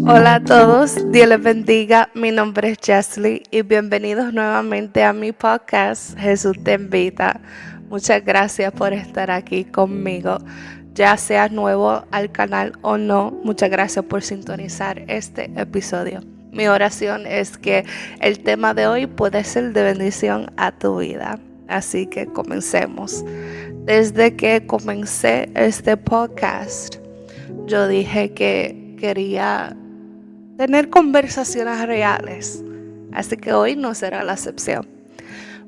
Hola a todos, Dios les bendiga. Mi nombre es Jesly y bienvenidos nuevamente a mi podcast Jesús te invita. Muchas gracias por estar aquí conmigo. Ya seas nuevo al canal o no, muchas gracias por sintonizar este episodio. Mi oración es que el tema de hoy puede ser de bendición a tu vida. Así que comencemos. Desde que comencé este podcast, yo dije que quería tener conversaciones reales. Así que hoy no será la excepción.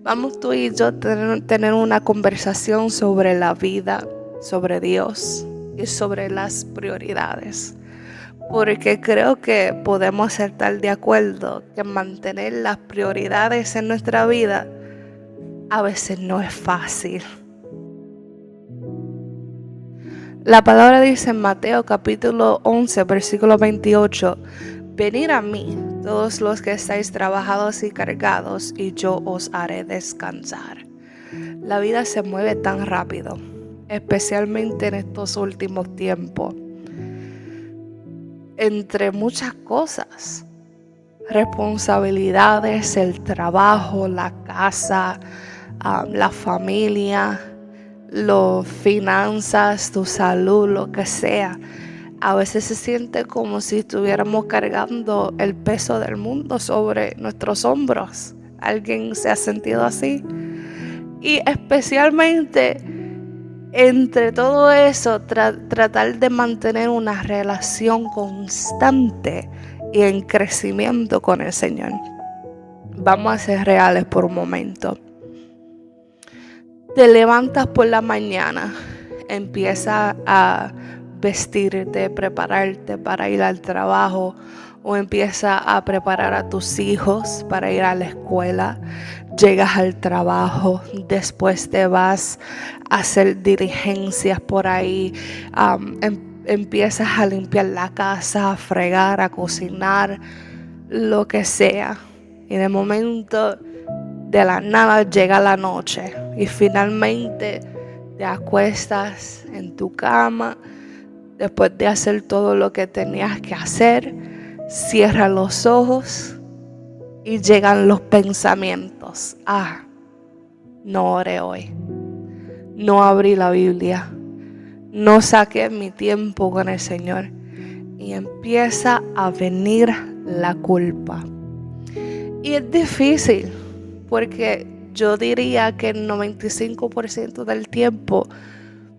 Vamos tú y yo a tener una conversación sobre la vida, sobre Dios y sobre las prioridades. Porque creo que podemos estar de acuerdo que mantener las prioridades en nuestra vida a veces no es fácil. La palabra dice en Mateo capítulo 11, versículo 28, venid a mí, todos los que estáis trabajados y cargados, y yo os haré descansar. La vida se mueve tan rápido, especialmente en estos últimos tiempos. Entre muchas cosas, responsabilidades, el trabajo, la casa, la familia, las finanzas, tu salud, lo que sea. A veces se siente como si estuviéramos cargando el peso del mundo sobre nuestros hombros. ¿Alguien se ha sentido así? Y especialmente entre todo eso, tratar de mantener una relación constante y en crecimiento con el Señor. Vamos a ser reales por un momento. Te levantas por la mañana, empiezas a vestirte, prepararte para ir al trabajo o empiezas a preparar a tus hijos para ir a la escuela. Llegas al trabajo, después te vas a hacer diligencias por ahí, empiezas a limpiar la casa, a fregar, a cocinar, lo que sea. Y de momento, de la nada llega la noche y finalmente te acuestas en tu cama después de hacer todo lo que tenías que hacer. Cierras los ojos y llegan los pensamientos. No oré hoy, no abrí la Biblia, no saqué mi tiempo con el Señor. Y empieza a venir la culpa. Y es difícil porque yo diría que el 95% del tiempo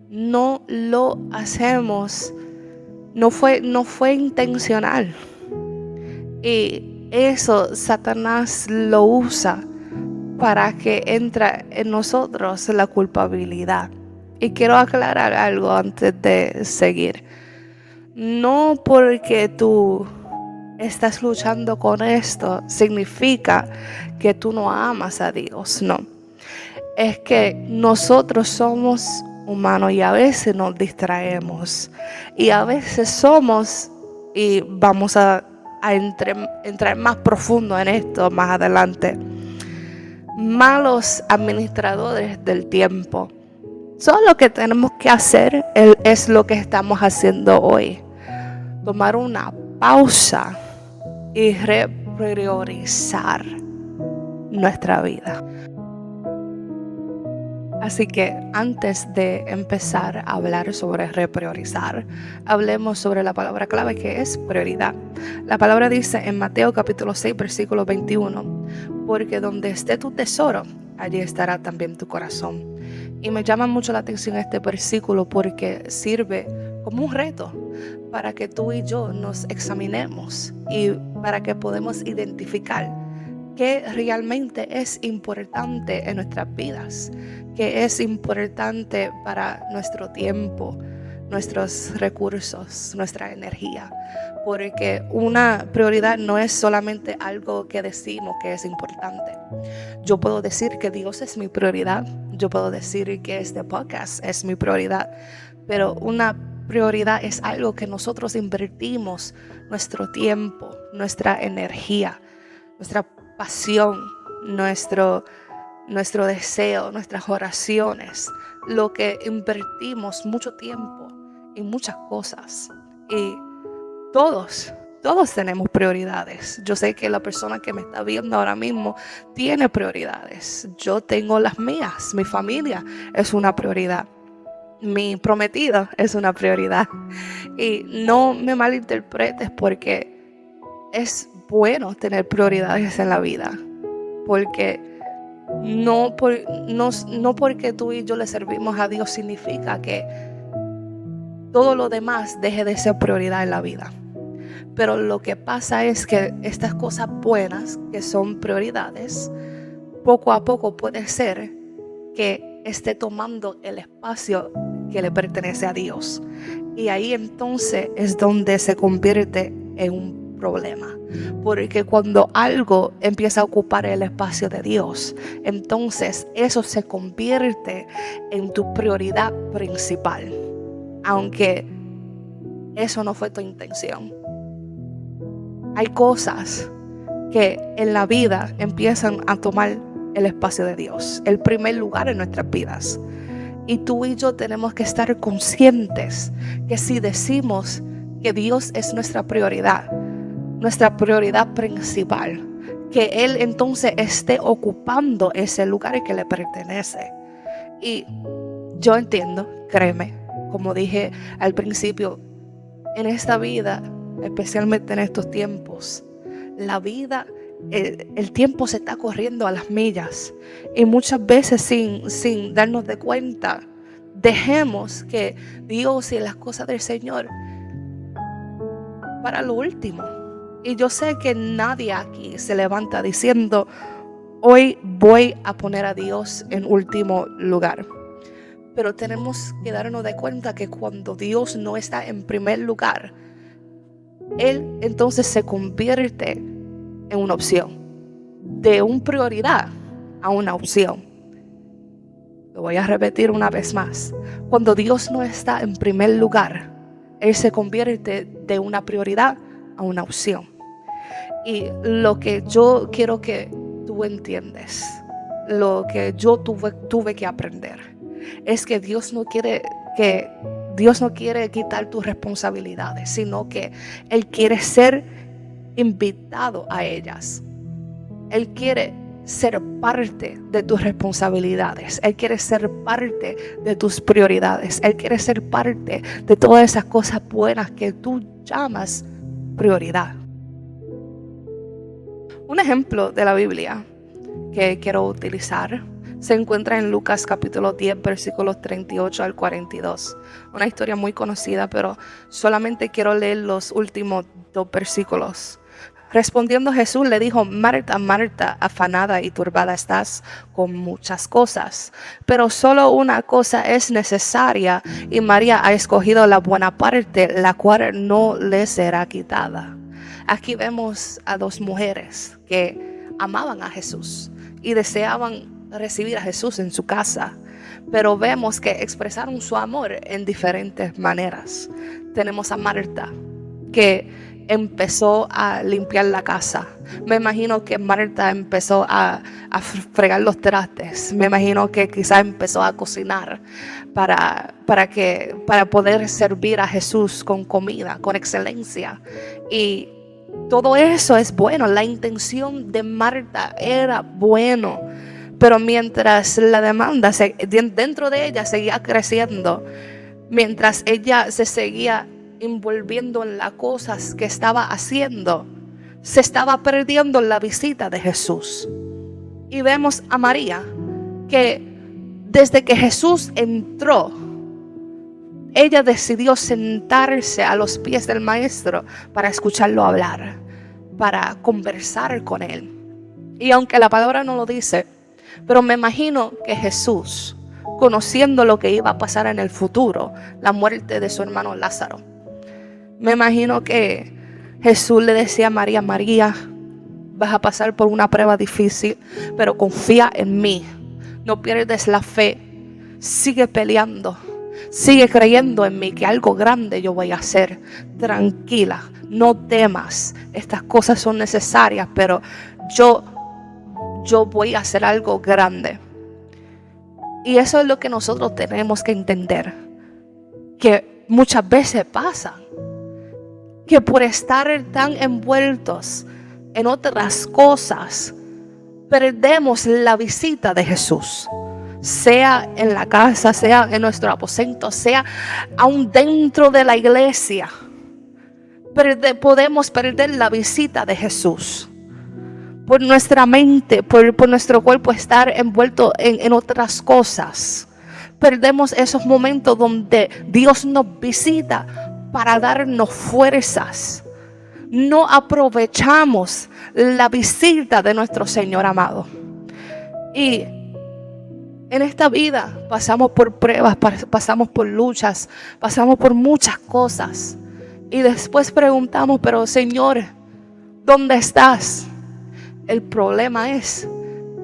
no lo hacemos, no fue intencional. Y eso Satanás lo usa para que entre en nosotros la culpabilidad. Y quiero aclarar algo antes de seguir. No porque tú estás luchando con esto significa que tú no amas a Dios, no. Es que nosotros somos humanos y a veces nos distraemos. Y a veces somos, y vamos a entrar más profundo en esto más adelante, malos administradores del tiempo. Solo lo que tenemos que hacer es lo que estamos haciendo hoy. Tomar una pausa y repriorizar nuestra vida. Así que antes de empezar a hablar sobre repriorizar, hablemos sobre la palabra clave que es prioridad. La palabra dice en Mateo capítulo 6, versículo 21, porque donde esté tu tesoro, allí estará también tu corazón. Y me llama mucho la atención este versículo porque sirve como un reto para que tú y yo nos examinemos y para que podamos identificar qué realmente es importante en nuestras vidas, qué es importante para nuestro tiempo, nuestros recursos, nuestra energía. Porque una prioridad no es solamente algo que decimos que es importante. Yo puedo decir que Dios es mi prioridad, yo puedo decir que este podcast es mi prioridad, pero una prioridad es algo que nosotros invertimos nuestro tiempo, nuestra energía, nuestra pasión, nuestro nuestro deseo, nuestras oraciones, lo que invertimos mucho tiempo en muchas cosas. Y todos tenemos prioridades. Yo sé que la persona que me está viendo ahora mismo tiene prioridades. Yo tengo las mías. Mi familia es una prioridad. Mi prometida es una prioridad. Y no me malinterpretes, porque es bueno tener prioridades en la vida. Porque no porque tú y yo le servimos a Dios significa que todo lo demás deje de ser prioridad en la vida. Pero lo que pasa es que estas cosas buenas que son prioridades, poco a poco puede ser que esté tomando el espacio que le pertenece a Dios. Y ahí entonces es donde se convierte en un problema. Porque cuando algo empieza a ocupar el espacio de Dios, entonces eso se convierte en tu prioridad principal. Aunque eso no fue tu intención. Hay cosas que en la vida empiezan a tomar el espacio de Dios, el primer lugar en nuestras vidas. Y tú y yo tenemos que estar conscientes que si decimos que Dios es nuestra prioridad principal, que Él entonces esté ocupando ese lugar que le pertenece. Y yo entiendo, créeme, como dije al principio, en esta vida, especialmente en estos tiempos, la vida, el tiempo se está corriendo a las millas, y muchas veces sin darnos de cuenta, dejemos que Dios y las cosas del Señor para lo último. Y yo sé que nadie aquí se levanta diciendo: hoy voy a poner a Dios en último lugar. Pero tenemos que darnos de cuenta que cuando Dios no está en primer lugar, Él entonces se convierte en una opción. De una prioridad a una opción. Lo voy a repetir una vez más. Cuando Dios no está en primer lugar, Él se convierte de una prioridad a una opción. Y lo que yo quiero que tú entiendas, lo que yo tuve que aprender, es que Dios no quiere quitar tus responsabilidades, sino que Él quiere ser invitado a ellas. Él quiere ser parte de tus responsabilidades. Él quiere ser parte de tus prioridades. Él quiere ser parte de todas esas cosas buenas que tú llamas prioridad. Un ejemplo de la Biblia que quiero utilizar se encuentra en Lucas capítulo 10, versículos 38 al 42. Una historia muy conocida, pero solamente quiero leer los últimos 2 versículos. Respondiendo Jesús le dijo: Marta, Marta, afanada y turbada estás con muchas cosas, pero solo una cosa es necesaria, y María ha escogido la buena parte, la cual no le será quitada. Aquí vemos a 2 mujeres que amaban a Jesús y deseaban recibir a Jesús en su casa, pero vemos que expresaron su amor en diferentes maneras. Tenemos a Marta, que empezó a limpiar la casa. Me imagino que Marta empezó a fregar los trastes. Me imagino que quizás empezó a cocinar para poder servir a Jesús con comida, con excelencia. Y todo eso es bueno. La intención de Marta era bueno. Pero mientras la demanda dentro de ella seguía creciendo, mientras ella se seguía envolviendo en las cosas que estaba haciendo, se estaba perdiendo la visita de Jesús. Y vemos a María, que desde que Jesús entró, ella decidió sentarse a los pies del Maestro para escucharlo hablar, para conversar con él. Y aunque la palabra no lo dice, pero me imagino que Jesús, conociendo lo que iba a pasar en el futuro, la muerte de su hermano Lázaro, me imagino que Jesús le decía a María: María, vas a pasar por una prueba difícil, pero confía en mí, no pierdes la fe, sigue peleando, sigue creyendo en mí, que algo grande yo voy a hacer. Tranquila, no temas, estas cosas son necesarias, pero yo yo voy a hacer algo grande. Y eso es lo que nosotros tenemos que entender, que muchas veces pasa, que por estar tan envueltos en otras cosas, perdemos la visita de Jesús. Sea en la casa, sea en nuestro aposento, sea aún dentro de la iglesia. Podemos perder la visita de Jesús. Por nuestra mente, por nuestro cuerpo estar envuelto en otras cosas. Perdemos esos momentos donde Dios nos visita para darnos fuerzas. No aprovechamos la visita de nuestro Señor amado. Y en esta vida pasamos por pruebas, pasamos por luchas, pasamos por muchas cosas. Y después preguntamos, pero Señor, ¿dónde estás? El problema es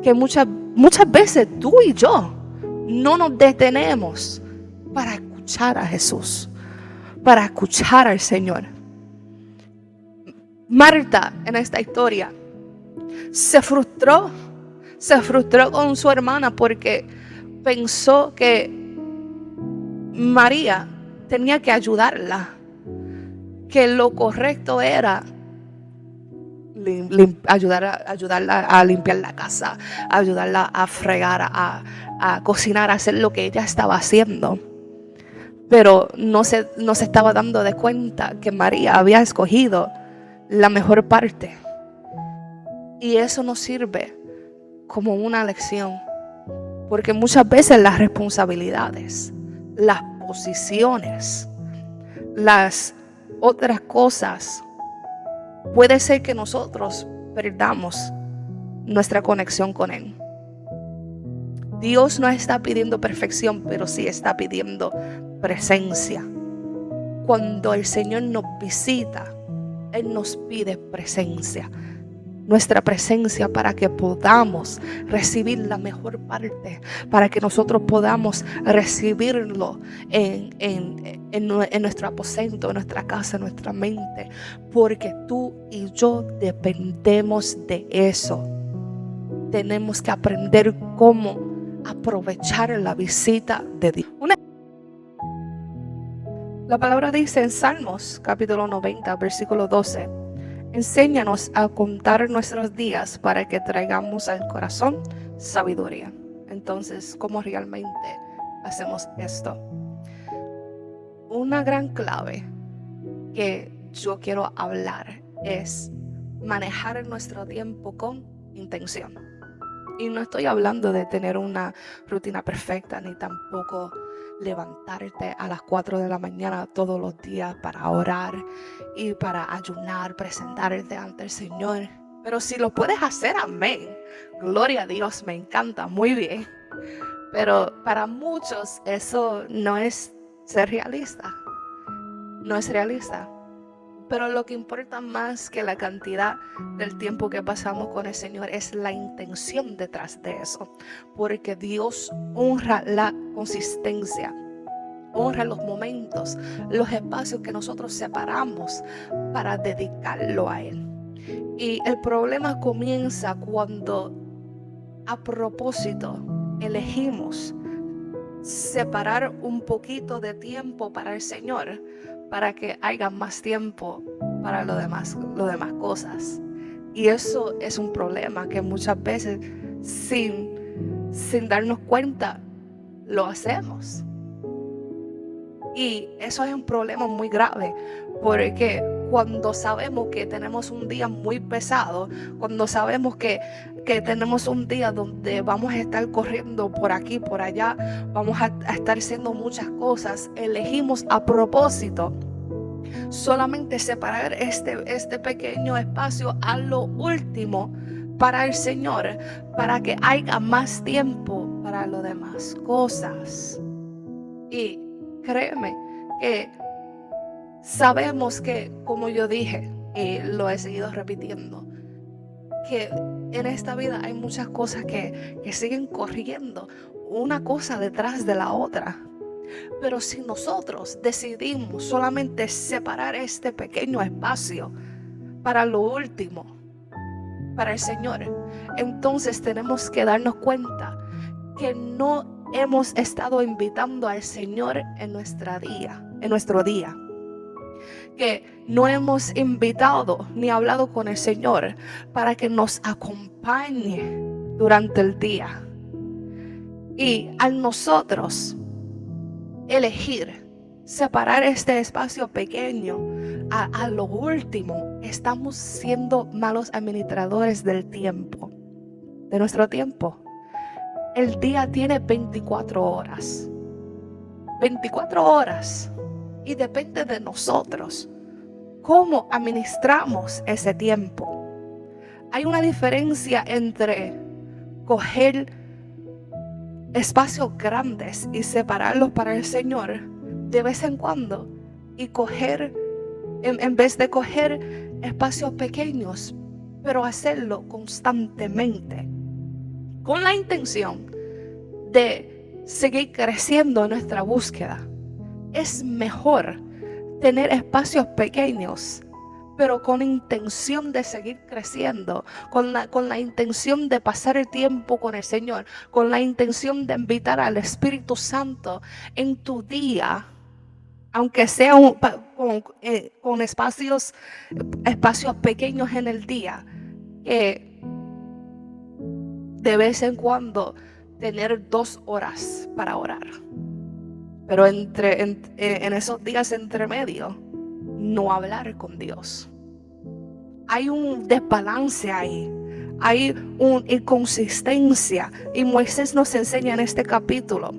que muchas veces tú y yo no nos detenemos para escuchar a Jesús, para escuchar al Señor. Marta, en esta historia, se frustró con su hermana porque pensó que María tenía que ayudarla, que lo correcto era ayudarla a limpiar la casa, ayudarla a fregar, a cocinar, a hacer lo que ella estaba haciendo. Pero no se estaba dando de cuenta que María había escogido la mejor parte. Y eso nos sirve como una lección, porque muchas veces las responsabilidades, las posiciones, las otras cosas, puede ser que nosotros perdamos nuestra conexión con Él. Dios no está pidiendo perfección, pero sí está pidiendo presencia. Cuando el Señor nos visita, Él nos pide presencia. Nuestra presencia para que podamos recibir la mejor parte, para que nosotros podamos recibirlo en nuestro aposento, en nuestra casa, en nuestra mente, porque tú y yo dependemos de eso. Tenemos que aprender cómo aprovechar la visita de Dios. La palabra dice en Salmos capítulo 90, versículo 12: enséñanos a contar nuestros días para que traigamos al corazón sabiduría. Entonces, ¿cómo realmente hacemos esto? Una gran clave que yo quiero hablar es manejar nuestro tiempo con intención. Y no estoy hablando de tener una rutina perfecta, ni tampoco levantarte a las 4 de la mañana todos los días para orar y para ayunar, presentarte ante el Señor. Pero si lo puedes hacer, amén. Gloria a Dios, me encanta, muy bien. Pero para muchos eso no es ser realista. No es realista. Pero lo que importa más que la cantidad del tiempo que pasamos con el Señor es la intención detrás de eso. Porque Dios honra la consistencia, honra los momentos, los espacios que nosotros separamos para dedicarlo a Él. Y el problema comienza cuando a propósito elegimos separar un poquito de tiempo para el Señor, para que haya más tiempo para lo demás cosas. Y eso es un problema que muchas veces sin darnos cuenta lo hacemos. Y eso es un problema muy grave, porque cuando sabemos que tenemos un día muy pesado, cuando sabemos que tenemos un día donde vamos a estar corriendo por aquí, por allá, vamos a estar haciendo muchas cosas, elegimos a propósito solamente separar este pequeño espacio a lo último para el Señor, para que haya más tiempo para las demás cosas. Y créeme que sabemos que, como yo dije, y lo he seguido repitiendo, que en esta vida hay muchas cosas que siguen corriendo, una cosa detrás de la otra. Pero si nosotros decidimos solamente separar este pequeño espacio para lo último, para el Señor, entonces tenemos que darnos cuenta que no hemos estado invitando al Señor en nuestro día. Que no hemos invitado ni hablado con el Señor para que nos acompañe durante el día. Y al nosotros elegir separar este espacio pequeño a lo último, estamos siendo malos administradores del tiempo, de nuestro tiempo. El día tiene 24 horas. 24 horas. Y depende de nosotros cómo administramos ese tiempo. Hay una diferencia entre coger espacios grandes y separarlos para el Señor de vez en cuando y coger, en vez de coger espacios pequeños, pero hacerlo constantemente con la intención de seguir creciendo en nuestra búsqueda. Es mejor tener espacios pequeños, pero con intención de seguir creciendo, con la intención de pasar el tiempo con el Señor, con la intención de invitar al Espíritu Santo en tu día, aunque sea con espacios pequeños en el día, que de vez en cuando tener 2 horas para orar. Pero en esos días entre medio, no hablar con Dios. Hay un desbalance ahí. Hay una inconsistencia. Y Moisés nos enseña en este capítulo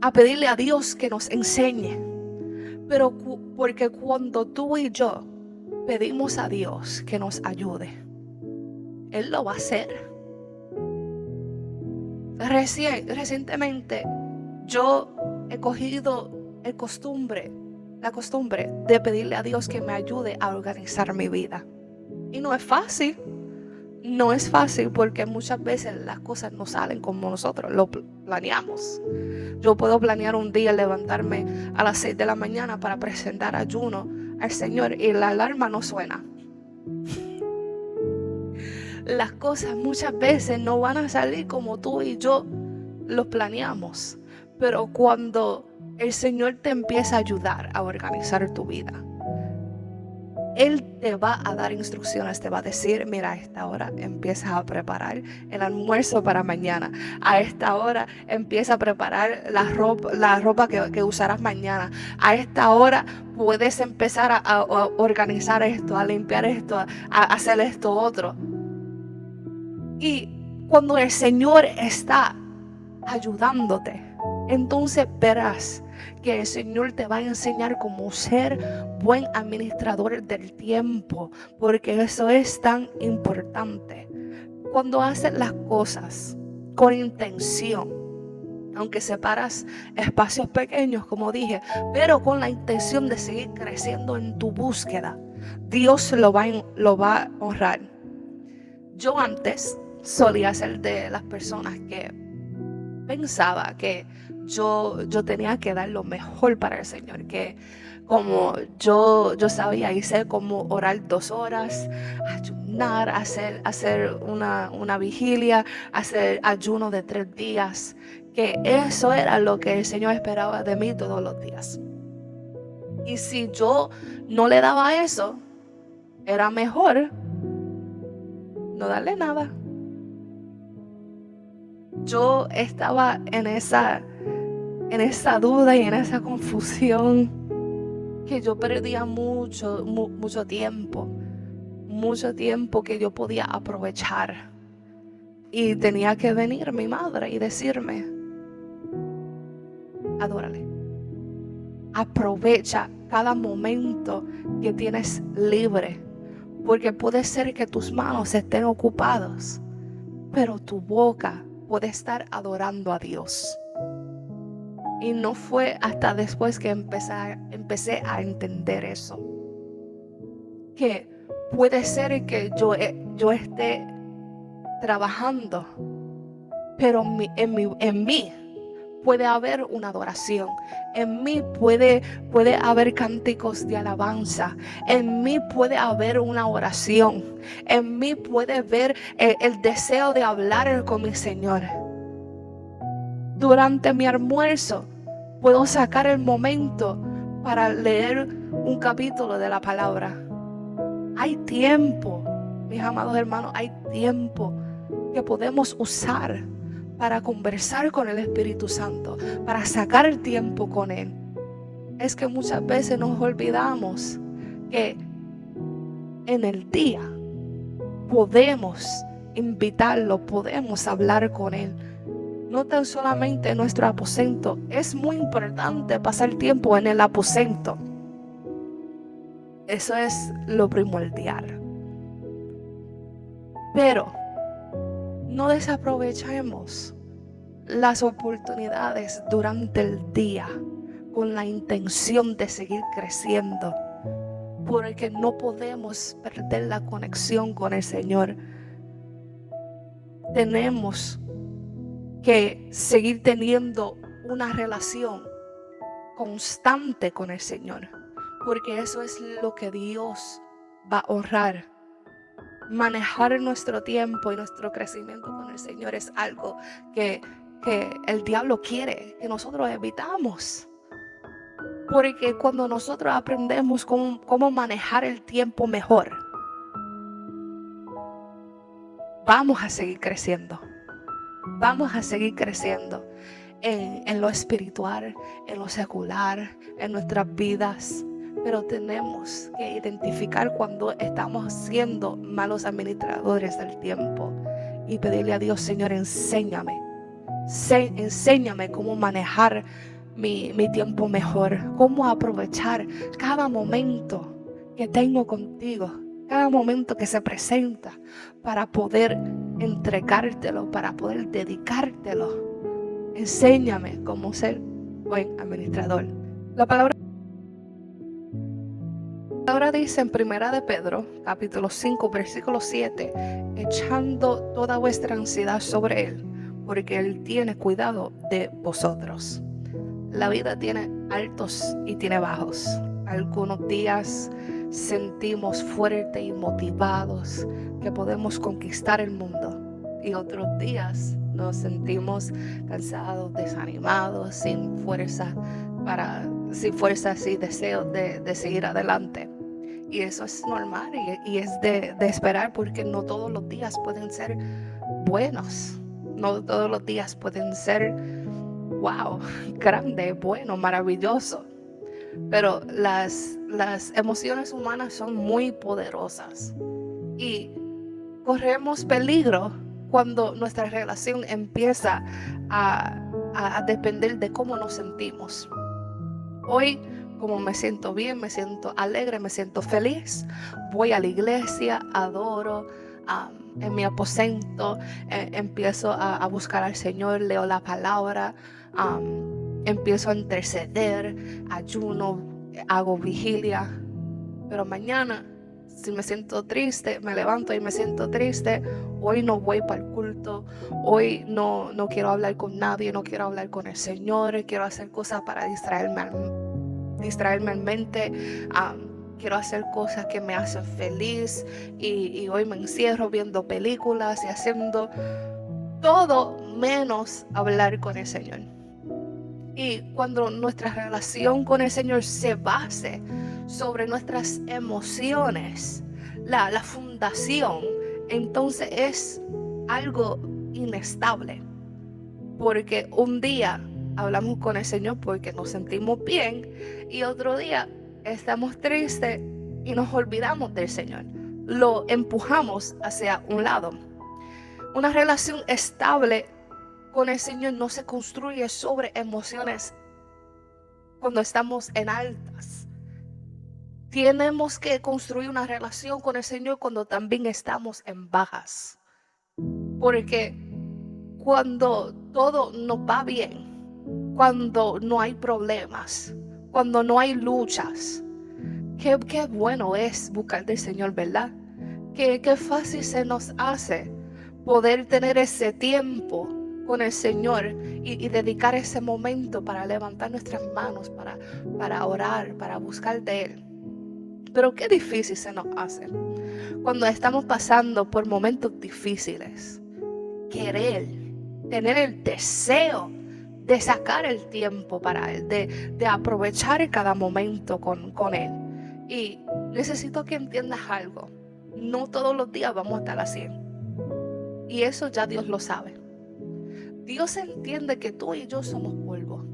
a pedirle a Dios que nos enseñe. Pero porque cuando tú y yo pedimos a Dios que nos ayude, Él lo va a hacer. Recientemente yo he cogido la costumbre de pedirle a Dios que me ayude a organizar mi vida. Y no es fácil. No es fácil porque muchas veces las cosas no salen como nosotros lo planeamos. Yo puedo planear un día levantarme a las 6 de la mañana para presentar ayuno al Señor y la alarma no suena. Las cosas muchas veces no van a salir como tú y yo los planeamos. Pero cuando el Señor te empieza a ayudar a organizar tu vida, Él te va a dar instrucciones, te va a decir, mira, a esta hora empiezas a preparar el almuerzo para mañana. A esta hora empieza a preparar la ropa que usarás mañana. A esta hora puedes empezar a organizar esto, a limpiar esto, a hacer esto otro. Y cuando el Señor está ayudándote, entonces verás que el Señor te va a enseñar cómo ser buen administrador del tiempo, porque eso es tan importante. Cuando haces las cosas con intención, aunque separas espacios pequeños, como dije, pero con la intención de seguir creciendo en tu búsqueda, Dios lo va a honrar. Yo antes solía ser de las personas que pensaba que yo tenía que dar lo mejor para el Señor, que como yo sabía y sé cómo orar 2 horas, ayunar, hacer una vigilia, hacer ayuno de 3 días, que eso era lo que el Señor esperaba de mí todos los días. Y si yo no le daba eso, era mejor no darle nada. Yo estaba en esa duda y en esa confusión, que yo perdía mucho tiempo que yo podía aprovechar. Y tenía que venir mi madre y decirme, adórale, aprovecha cada momento que tienes libre, porque puede ser que tus manos estén ocupadas, pero tu boca puede estar adorando a Dios. Y no fue hasta después que empecé a entender eso, que puede ser que yo esté trabajando, pero en mí puede haber una adoración. En mí puede haber cánticos de alabanza. En mí puede haber una oración. En mí puede haber el deseo de hablar con mi Señor. Durante mi almuerzo puedo sacar el momento para leer un capítulo de la palabra. Hay tiempo, mis amados hermanos, hay tiempo que podemos usar para conversar con el Espíritu Santo, para sacar el tiempo con Él. Es que muchas veces nos olvidamos que en el día podemos invitarlo, podemos hablar con Él. No tan solamente en nuestro aposento. Es muy importante pasar tiempo en el aposento. Eso es lo primordial. Pero no desaprovechemos las oportunidades durante el día con la intención de seguir creciendo, porque no podemos perder la conexión con el Señor. Tenemos que seguir teniendo una relación constante con el Señor, porque eso es lo que Dios va a honrar. Manejar nuestro tiempo y nuestro crecimiento con el Señor es algo que el diablo quiere que nosotros evitamos. Porque cuando nosotros aprendemos cómo manejar el tiempo mejor, vamos a seguir creciendo. Vamos a seguir creciendo en lo espiritual, en lo secular, en nuestras vidas. Pero tenemos que identificar cuando estamos siendo malos administradores del tiempo y pedirle a Dios: Señor, enséñame cómo manejar mi tiempo mejor, cómo aprovechar cada momento que tengo contigo, cada momento que se presenta, para poder entregártelo, para poder dedicártelo. Enséñame cómo ser buen administrador. La palabra dice en 1 de Pedro, capítulo 5, versículo 7, echando toda vuestra ansiedad sobre Él, porque Él tiene cuidado de vosotros. La vida tiene altos y tiene bajos. Algunos días sentimos fuertes y motivados que podemos conquistar el mundo, y otros días nos sentimos cansados, desanimados, sin fuerza y deseo de seguir adelante. Y eso es normal y es de esperar, porque no todos los días pueden ser buenos. No todos los días pueden ser wow, grande, bueno, maravilloso. Pero las emociones humanas son muy poderosas y corremos peligro cuando nuestra relación empieza a depender de cómo nos sentimos. Hoy, como me siento bien, me siento alegre, me siento feliz, voy a la iglesia, adoro, en mi aposento empiezo a buscar al Señor, leo la palabra, empiezo a interceder, ayuno, hago vigilia. Pero mañana, si me siento triste, me levanto y me siento triste, hoy no voy para el culto, hoy no quiero hablar con nadie, no quiero hablar con el Señor, quiero hacer cosas para distraerme en mente, quiero hacer cosas que me hacen feliz, y hoy me encierro viendo películas y haciendo todo menos hablar con el Señor. Y cuando nuestra relación con el Señor se base sobre nuestras emociones, la fundación, entonces es algo inestable. Porque un día hablamos con el Señor porque nos sentimos bien, y otro día estamos tristes y nos olvidamos del Señor. Lo empujamos hacia un lado. Una relación estable con el Señor no se construye sobre emociones cuando estamos en altas. Tenemos que construir una relación con el Señor cuando también estamos en bajas. Porque cuando todo nos va bien, cuando no hay problemas, cuando no hay luchas, qué bueno es buscar del Señor, ¿verdad? Qué fácil se nos hace poder tener ese tiempo con el Señor y dedicar ese momento para levantar nuestras manos, para orar, para buscar de Él. Pero qué difícil se nos hace cuando estamos pasando por momentos difíciles. Querer, tener el deseo de sacar el tiempo para Él, de aprovechar cada momento con Él. Y necesito que entiendas algo. No todos los días vamos a estar así. Y eso ya Dios lo sabe. Dios entiende que tú y yo somos polvo.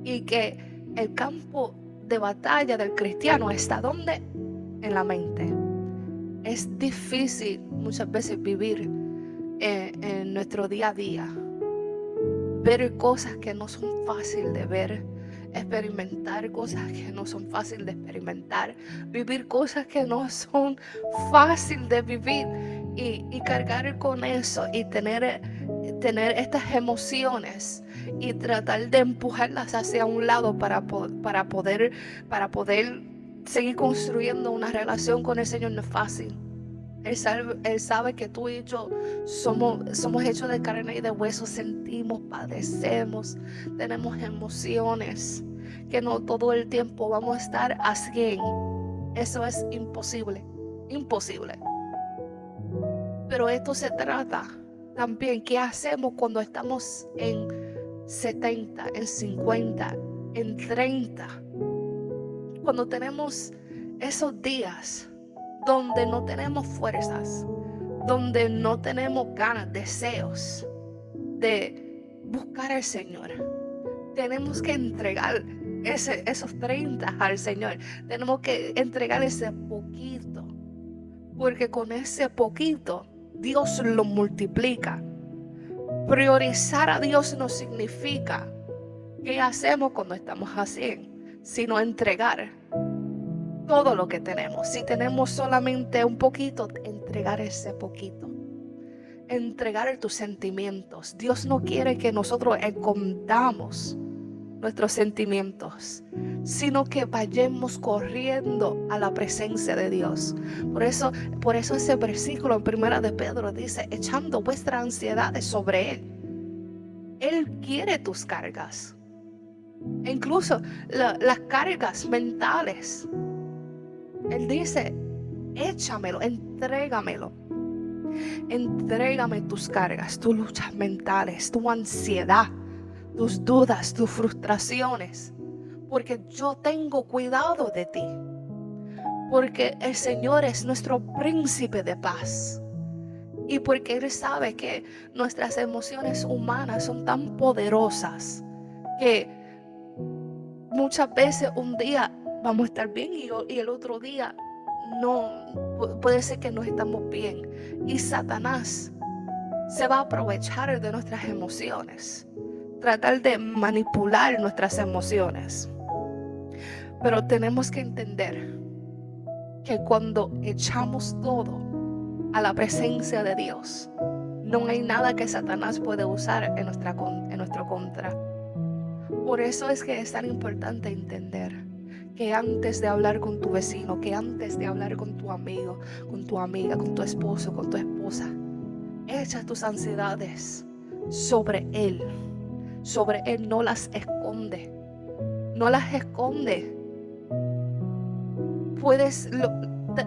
Y que el campo de batalla del cristiano está ¿dónde? En la mente. Es difícil muchas veces vivir en nuestro día a día, ver cosas que no son fáciles de ver, experimentar cosas que no son fáciles de experimentar, vivir cosas que no son fáciles de vivir y cargar con eso y tener estas emociones y tratar de empujarlas hacia un lado para poder seguir construyendo una relación con el Señor no es fácil. Él sabe que tú y yo somos hechos de carne y de hueso, sentimos, padecemos, tenemos emociones, que no todo el tiempo vamos a estar a 100. Eso es imposible, imposible. Pero esto se trata también, ¿qué hacemos cuando estamos en 70, en 50, en 30? Cuando tenemos esos días donde no tenemos fuerzas, donde no tenemos ganas, deseos de buscar al Señor. Tenemos que entregar esos 30 al Señor. Tenemos que entregar ese poquito, porque con ese poquito Dios lo multiplica. Priorizar a Dios no significa qué hacemos cuando estamos así, sino entregar todo lo que tenemos. Si tenemos solamente un poquito, entregar ese poquito. Entregar tus sentimientos. Dios no quiere que nosotros escondamos nuestros sentimientos, sino que vayamos corriendo a la presencia de Dios. Por eso ese versículo en Primera de Pedro dice, echando vuestras ansiedades sobre Él. Él quiere tus cargas. E incluso las cargas mentales. Él dice, échamelo, entrégamelo. Entrégame tus cargas, tus luchas mentales, tu ansiedad, tus dudas, tus frustraciones. Porque yo tengo cuidado de ti. Porque el Señor es nuestro príncipe de paz. Y porque Él sabe que nuestras emociones humanas son tan poderosas que muchas veces un día vamos a estar bien y el otro día no, puede ser que no estamos bien. Y Satanás se va a aprovechar de nuestras emociones, tratar de manipular nuestras emociones. Pero tenemos que entender que cuando echamos todo a la presencia de Dios, no hay nada que Satanás puede usar en nuestro contra. Por eso es que es tan importante entender que antes de hablar con tu vecino, que antes de hablar con tu amigo, con tu amiga, con tu esposo, con tu esposa, echa tus ansiedades sobre Él. Sobre Él, no las esconde. No las esconde.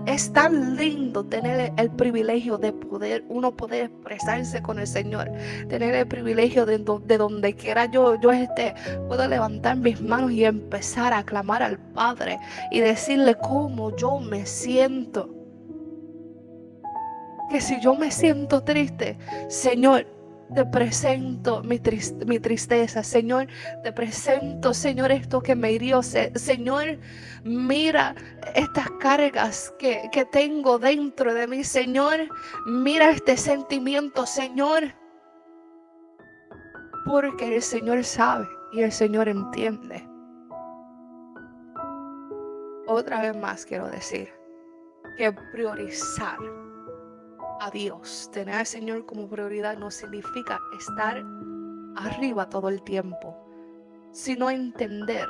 Es tan lindo tener el privilegio de poder expresarse con el Señor, tener el privilegio de donde quiera yo esté, puedo levantar mis manos y empezar a clamar al Padre y decirle cómo yo me siento. Que si yo me siento triste, Señor, te presento mi tristeza. Señor, te presento, Señor, esto que me hirió. Señor, mira estas cargas que tengo dentro de mí. Señor, mira este sentimiento, Señor. Porque el Señor sabe y el Señor entiende. Otra vez más quiero decir que priorizar a Dios, tener al Señor como prioridad no significa estar arriba todo el tiempo, sino entender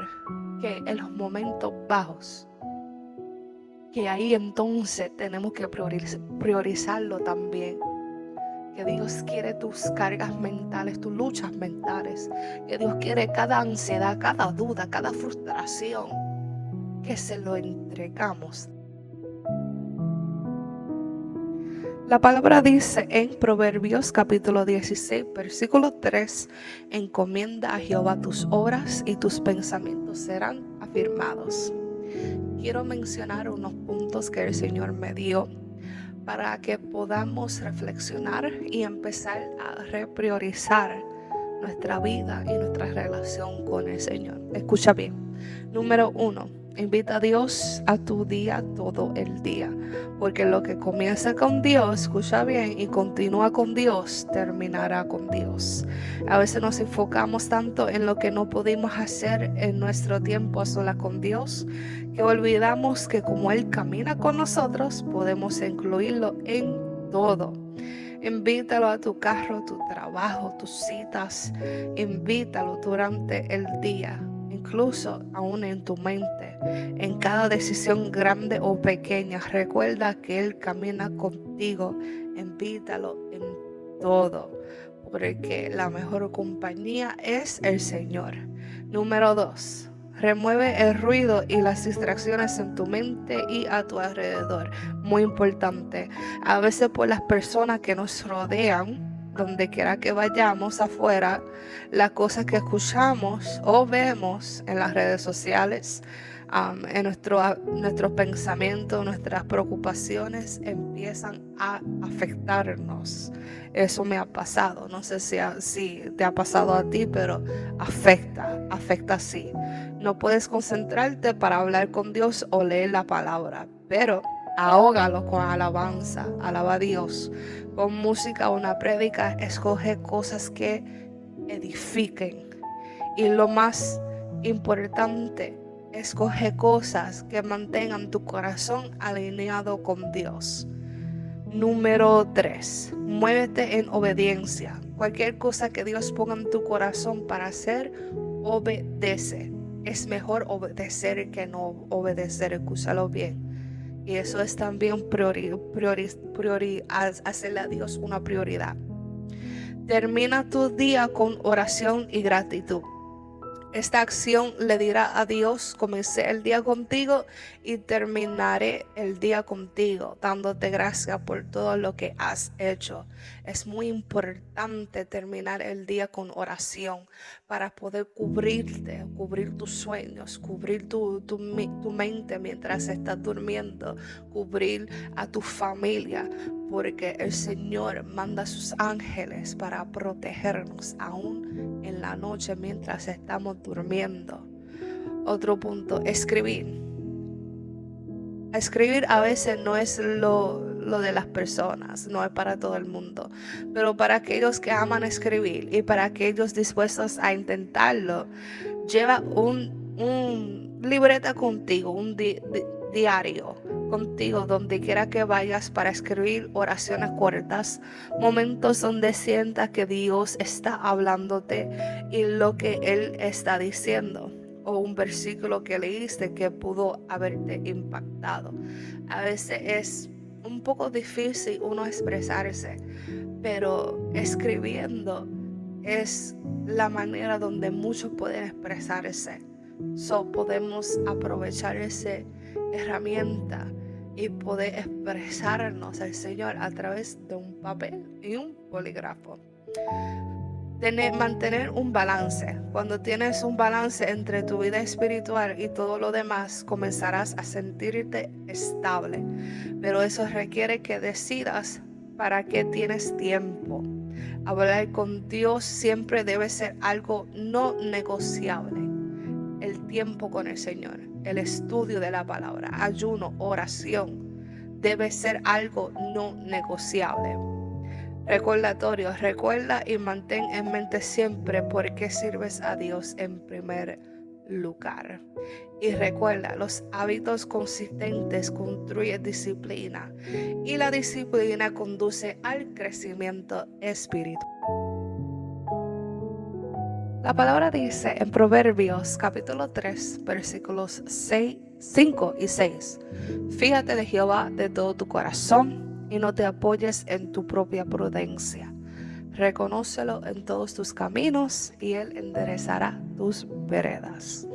que en los momentos bajos, que ahí entonces tenemos que priorizarlo también, que Dios quiere tus cargas mentales, tus luchas mentales, que Dios quiere cada ansiedad, cada duda, cada frustración, que se lo entregamos. La palabra dice en Proverbios capítulo 16, versículo 3, encomienda a Jehová tus obras y tus pensamientos serán afirmados. Quiero mencionar unos puntos que el Señor me dio para que podamos reflexionar y empezar a repriorizar nuestra vida y nuestra relación con el Señor. Escucha bien. Número 1. Invita a Dios a tu día todo el día, porque lo que comienza con Dios, escucha bien, y continúa con Dios, terminará con Dios. A veces nos enfocamos tanto en lo que no pudimos hacer en nuestro tiempo a solas con Dios, que olvidamos que como Él camina con nosotros, podemos incluirlo en todo. Invítalo a tu carro, tu trabajo, tus citas. Invítalo durante el día, incluso aún en tu mente. En cada decisión grande o pequeña, recuerda que Él camina contigo. Invítalo en todo, porque la mejor compañía es el Señor. Número 2. Remueve el ruido y las distracciones en tu mente y a tu alrededor. Muy importante. A veces por las personas que nos rodean, donde quiera que vayamos afuera, las cosas que escuchamos o vemos en las redes sociales, en nuestros pensamientos, nuestras preocupaciones empiezan a afectarnos. Eso me ha pasado. No sé si te ha pasado a ti, pero afecta sí. No puedes concentrarte para hablar con Dios o leer la palabra, pero ahógalo con alabanza, alaba a Dios. Con música o una prédica, escoge cosas que edifiquen. Y lo más importante, escoge cosas que mantengan tu corazón alineado con Dios. Número 3. Muévete en obediencia. Cualquier cosa que Dios ponga en tu corazón para hacer, obedece. Es mejor obedecer que no obedecer, escúchalo bien. Y eso es también hacerle a Dios una prioridad. Termina tu día con oración y gratitud. Esta acción le dirá a Dios: comencé el día contigo y terminaré el día contigo, dándote gracias por todo lo que has hecho. Es muy importante terminar el día con oración para poder cubrir tus sueños, cubrir tu mente mientras estás durmiendo, cubrir a tu familia, porque el Señor manda a sus ángeles para protegernos aún en la noche mientras estamos durmiendo. Otro punto, escribir. Escribir a veces no es lo de las personas, no es para todo el mundo, pero para aquellos que aman escribir y para aquellos dispuestos a intentarlo, lleva un libreta contigo, un diario contigo donde quiera que vayas para escribir oraciones cortas, momentos donde sientas que Dios está hablándote y lo que Él está diciendo, o un versículo que leíste que pudo haberte impactado. A veces es un poco difícil uno expresarse, pero escribiendo es la manera donde muchos pueden expresarse. Podemos aprovechar esa herramienta y poder expresarnos al Señor a través de un papel y un bolígrafo. Mantener un balance. Cuando tienes un balance entre tu vida espiritual y todo lo demás, comenzarás a sentirte estable. Pero eso requiere que decidas para qué tienes tiempo. Hablar con Dios siempre debe ser algo no negociable. El tiempo con el Señor, el estudio de la palabra, ayuno, oración, debe ser algo no negociable. Recordatorio, recuerda y mantén en mente siempre por qué sirves a Dios en primer lugar. Y recuerda, los hábitos consistentes construyen disciplina y la disciplina conduce al crecimiento espiritual. La palabra dice en Proverbios capítulo 3, versículos 5 y 6. Fíjate de Jehová de todo tu corazón y no te apoyes en tu propia prudencia. Reconócelo en todos tus caminos y Él enderezará tus veredas.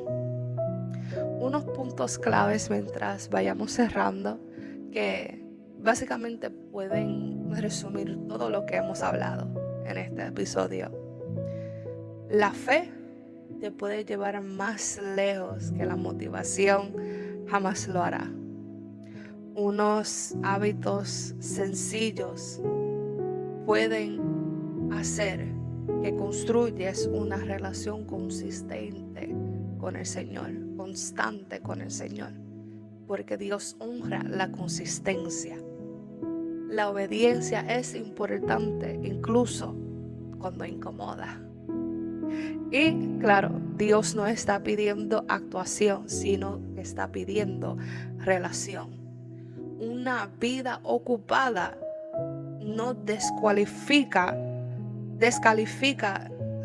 Unos puntos claves mientras vayamos cerrando que básicamente pueden resumir todo lo que hemos hablado en este episodio. La fe te puede llevar más lejos que la motivación jamás lo hará. Unos hábitos sencillos pueden hacer que construyes una relación consistente con el Señor, constante con el Señor, porque Dios honra la consistencia. La obediencia es importante incluso cuando incomoda. Y claro, Dios no está pidiendo actuación, sino que está pidiendo relación. Una vida ocupada no descalifica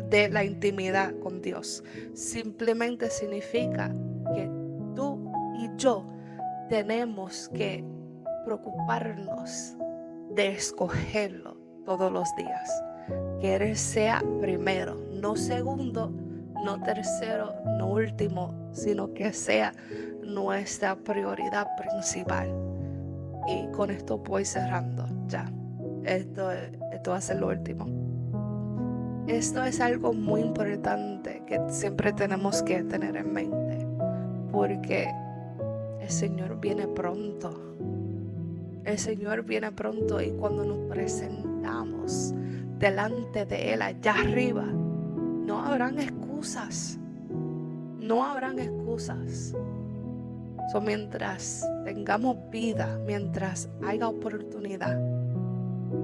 de la intimidad con Dios. Simplemente significa que tú y yo tenemos que preocuparnos de escogerlo todos los días. Que Él sea primero, no segundo, no tercero, no último, sino que sea nuestra prioridad principal. Y con esto voy cerrando ya. Esto va a ser lo último. Esto es algo muy importante que siempre tenemos que tener en mente, porque el Señor viene pronto. El Señor viene pronto y cuando nos presentamos delante de Él allá arriba, no habrán excusas. No habrán excusas. Mientras tengamos vida, mientras haya oportunidad,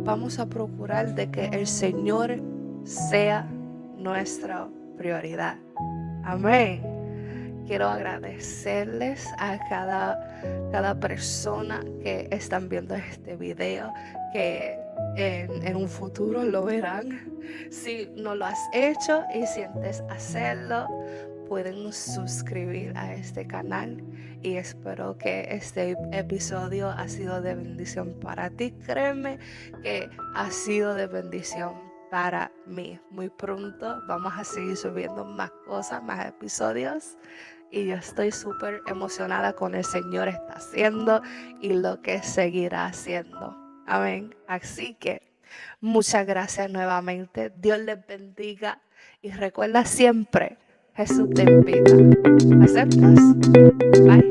vamos a procurar de que el Señor sea nuestra prioridad. Amén. Quiero agradecerles a cada persona que están viendo este video, que en un futuro lo verán. Si no lo has hecho y sientes hacerlo, pueden suscribir a este canal y espero que este episodio ha sido de bendición para ti. Créeme que ha sido de bendición para mí. Muy pronto vamos a seguir subiendo más cosas, más episodios y yo estoy súper emocionada con el Señor está haciendo y lo que seguirá haciendo. Amén. Así que muchas gracias nuevamente. Dios les bendiga y recuerda siempre, Jesús te invita. ¿Aceptas? Bye.